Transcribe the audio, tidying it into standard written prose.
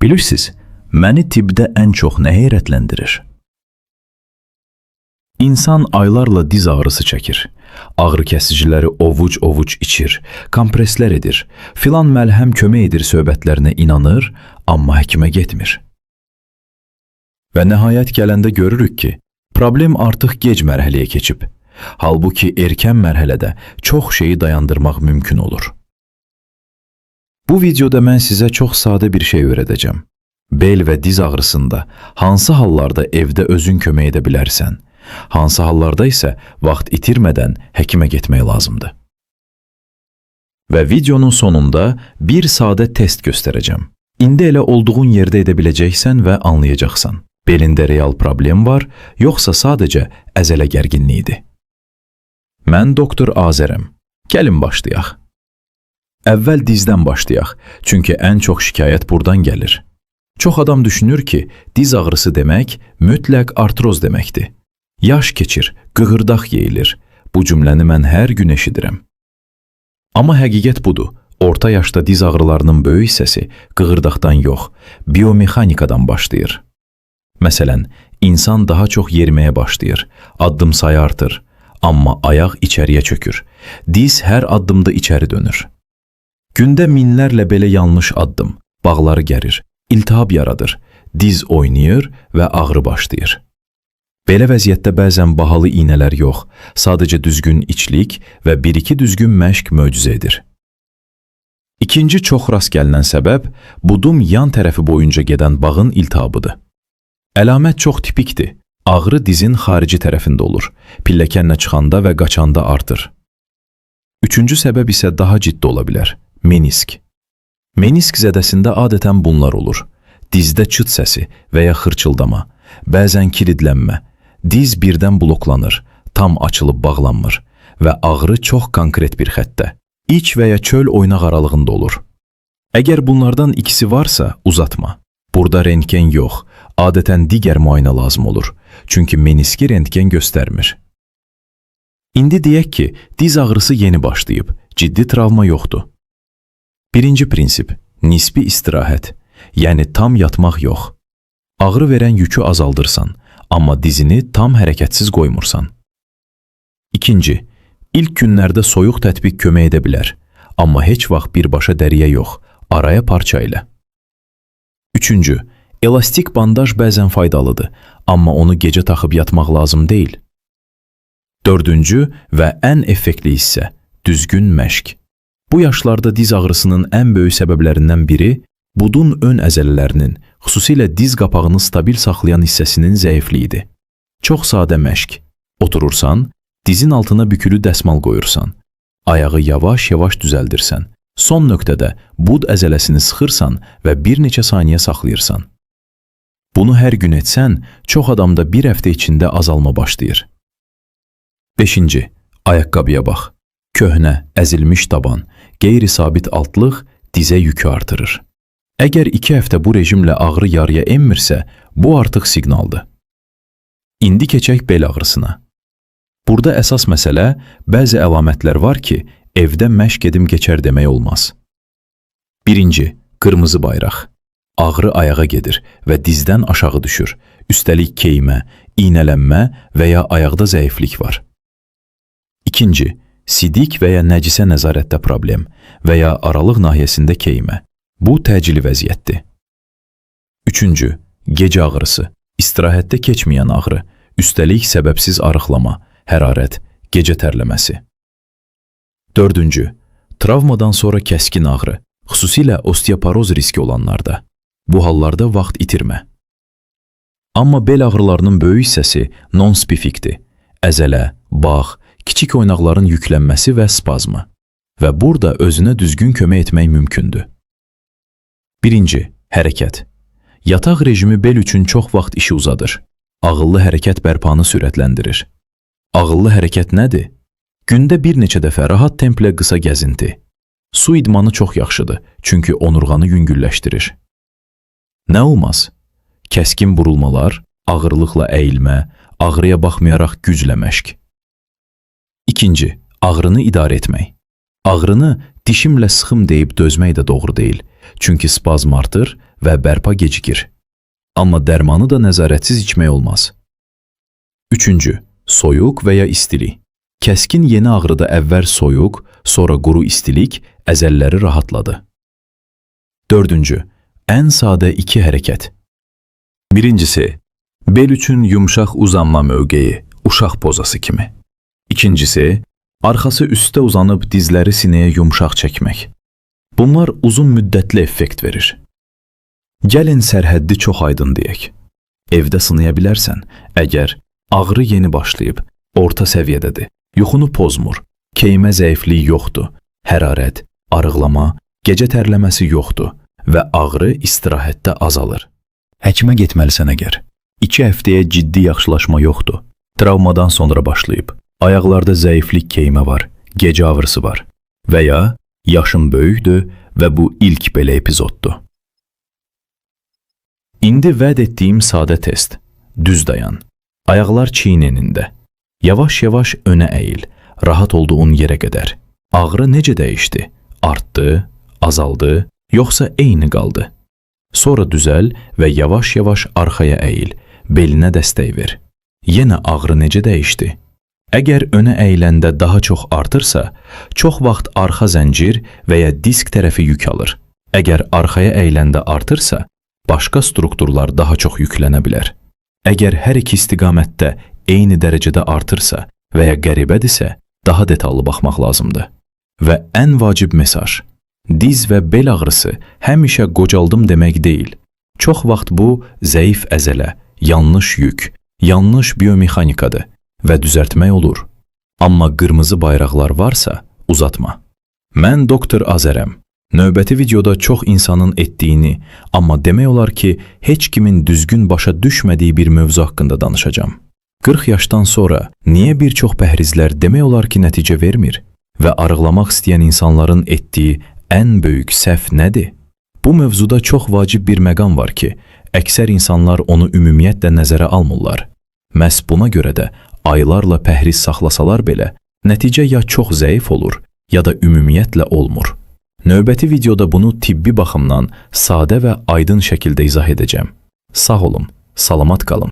Bilirsiniz, məni tibbdə ən çox nə heyrətləndirir? İnsan aylarla diz ağrısı çəkir, ağrı kəsiciləri ovuc-ovuc içir, kompreslər edir, filan məlhəm kömək edir söhbətlərinə inanır, amma həkimə getmir. Və nəhayət gələndə görürük ki, problem artıq gec mərhələyə keçib. Halbuki erkən mərhələdə çox şeyi dayandırmaq mümkün olur. Bu videoda mən sizə çox sadə bir şey öyrədəcəm. Bel və diz ağrısında hansı hallarda evdə özün kömək edə bilərsən, hansı hallarda isə vaxt itirmədən həkimə getmək lazımdır. Və videonun sonunda bir sadə test göstərəcəm. İndi elə olduğun yerdə edə biləcəksən və anlayacaqsan. Belində real problem var, yoxsa sadəcə əzələ gərginliyidir. Mən doktor Azərəm. Gəlin başlayaq. Əvvəl dizdən başlayaq, çünki ən çox şikayət buradan gəlir. Çox adam düşünür ki, diz ağrısı demək mütləq artroz deməkdir. Yaş keçir, qığırdaq yeyilir. Bu cümləni mən hər gün eşidirəm. Amma həqiqət budur. Orta yaşda diz ağrılarının böyük hissəsi qığırdaqdan yox, biomexanikadan başlayır. Məsələn, insan daha çox yeriməyə başlayır, addım sayı artır, amma ayaq içəriyə çökür. Diz hər addımda içəri dönür. Gündə minlərlə belə yanlış addım, bağları gərir, iltihab yaradır, diz oynayır və ağrı başlayır. Belə vəziyyətdə bəzən bahalı iynələr yox, sadəcə düzgün içlik və bir-iki düzgün məşq möcüzə edir. İkinci çox rast gəlinən səbəb budun yan tərəfi boyunca gedən bağın iltihabıdır. Əlamət çox tipikdir. Ağrı dizin xarici tərəfində olur, pilləkənlə çıxanda və qaçanda artır. Üçüncü səbəb isə daha ciddi ola bilər. Menisk. Menisk zədəsində adətən bunlar olur. Dizdə çıt səsi və ya xırçıldama, bəzən kilidlənmə, diz birdən bloklanır, tam açılıb bağlanmır və ağrı çox konkret bir xəttdə, iç və ya çöl oynaq aralığında olur. Əgər bunlardan ikisi varsa, uzatma. Burada rentgen yox, adətən digər müayinə lazım olur, çünki meniski rentgen göstərmir. İndi deyək ki, diz ağrısı yeni başlayıb, ciddi travma yoxdur. Birinci prinsip, nisbi istirahət, yəni tam yatmaq yox. Ağrı verən yükü azaldırsan, amma dizini tam hərəkətsiz qoymursan. İkinci, ilk günlərdə soyuq tətbiq kömək edə bilər, amma heç vaxt birbaşa dəriyə yox, araya parça ilə. Üçüncü, elastik bandaj bəzən faydalıdır, amma onu gecə taxıb yatmaq lazım deyil. Dördüncü və ən effektli hissə, düzgün məşq. Bu yaşlarda diz ağrısının ən böyük səbəblərindən biri budun ön əzələlərinin, xüsusilə diz qapağını stabil saxlayan hissəsinin zəifliyidir. Çox sadə məşq. Oturursan, dizin altına bükülü dəsmal qoyursan, ayağı yavaş-yavaş düzəldirsən, son nöqtədə bud əzələsini sıxırsan və bir neçə saniyə saxlayırsan. Bunu hər gün etsən, çox adamda bir həftə içində azalma başlayır. Beşinci, ayaqqabıya bax. Köhnə, əzilmiş taban, qeyri-sabit altlıq dizə yükü artırır. Əgər 2 həftə bu rejimlə ağrı yarıya enmirsə, bu artıq siqnaldır. İndi keçək bel ağrısına. Burada əsas məsələ, bəzi əlamətlər var ki, evdə məşq edim keçər demək olmaz. Birinci, qırmızı bayraq. Ağrı ayağa gedir və dizdən aşağı düşür. Üstəlik keymə, iynələnmə və ya ayaqda zəiflik var. İkinci, sidik və ya nəcisə nəzarətdə problem və ya aralıq nahiyəsində keymə. Bu təcili vəziyyətdir. Üçüncü, gecə ağrısı, istirahətdə keçməyən ağrı, üstəlik səbəbsiz arıqlama, hərarət, gecə tərləməsi. Dördüncü, travmadan sonra kəskin ağrı, xüsusilə osteoporoz riski olanlarda. Bu hallarda vaxt itirmə. Amma bel ağrılarının böyük hissəsi non-spifikdir. Əzələ, bağ, kiçik oynaqların yüklənməsi və spazmı. Və burada özünə düzgün kömək etmək mümkündür. Birinci, hərəkət. Yataq rejimi bel üçün çox vaxt işi uzadır. Ağıllı hərəkət bərpanı sürətləndirir. Ağıllı hərəkət nədir? Gündə bir neçə dəfə rahat templə qısa gəzinti. Su idmanı çox yaxşıdır, çünki onurğanı yüngülləşdirir. Nə olmaz? Kəskin burulmalar, ağırlıqla əyilmə, ağrıya baxmayaraq güclə məşq. İkinci, ağrını idarə etmək. Ağrını dişimlə sıxım deyib dözmək də doğru deyil, çünki spazm artır və bərpa gecikir. Amma dərmanı da nəzarətsiz içmək olmaz. 3. Soyuq və ya istilik. Kəskin yeni ağrıda əvvəl soyuq, sonra quru istilik əzəlləri rahatladı. 4. Ən sadə 2 hərəkət. Birincisi, bel üçün yumşaq uzanma mövqeyi, uşaq pozası kimi. İkincisi, arxası üstə uzanıb dizləri sinəyə yumşaq çəkmək. Bunlar uzun müddətli effekt verir. Gəlin sərhəddi çox aydın deyək. Evdə sınaya bilərsən, əgər ağrı yeni başlayıb, orta səviyyədədir, yuxunu pozmur, keymə zəifliyi yoxdur, hərarət, arıqlama, gecə tərləməsi yoxdur və ağrı istirahətdə azalır. Həkimə getməlisən əgər. 2 həftəyə ciddi yaxşılaşma yoxdur. Travmadan sonra başlayıb. Ayaqlarda zəiflik keymə var, gecə ağrısı var və ya yaşın böyükdür və bu ilk belə epizoddur. İndi vəd etdiyim sadə test. Düz dayan. Ayaqlar çiynində. Yavaş-yavaş önə əyil, rahat olduğun yerə qədər. Ağrı necə dəyişdi? Artdı, azaldı, yoxsa eyni qaldı? Sonra düzəl və yavaş-yavaş arxaya əyil, belinə dəstək ver. Yenə ağrı necə dəyişdi? Əgər önə əyiləndə daha çox artırsa, çox vaxt arxa zəncir və ya disk tərəfi yük alır. Əgər arxaya əyiləndə artırsa, başqa strukturlar daha çox yüklənə bilər. Əgər hər iki istiqamətdə eyni dərəcədə artırsa və ya qəribədirsə, daha detallı baxmaq lazımdır. Və ən vacib mesaj, diz və bel ağrısı həmişə qocaldım demək deyil. Çox vaxt bu, zəif əzələ, yanlış yük, yanlış biomexanikadır və düzəltmək olur. Amma qırmızı bayraqlar varsa, uzatma. Mən doktor Azərəm. Növbəti videoda çox insanın etdiyini, amma demək olar ki, heç kimin düzgün başa düşmədiyi bir mövzu haqqında danışacağım. 40 yaşdan sonra niyə bir çox pəhrizlər demək olar ki, nəticə vermir və arıqlamaq istəyən insanların etdiyi ən böyük səhv nədir? Bu mövzuda çox vacib bir məqam var ki, əksər insanlar onu ümumiyyətlə nəzərə almırlar. Məhz buna görə də aylarla pəhriz saxlasalar belə, nəticə ya çox zəif olur, ya da ümumiyyətlə olmur. Növbəti videoda bunu tibbi baxımdan sadə və aydın şəkildə izah edəcəm. Sağ olun, salamat qalın.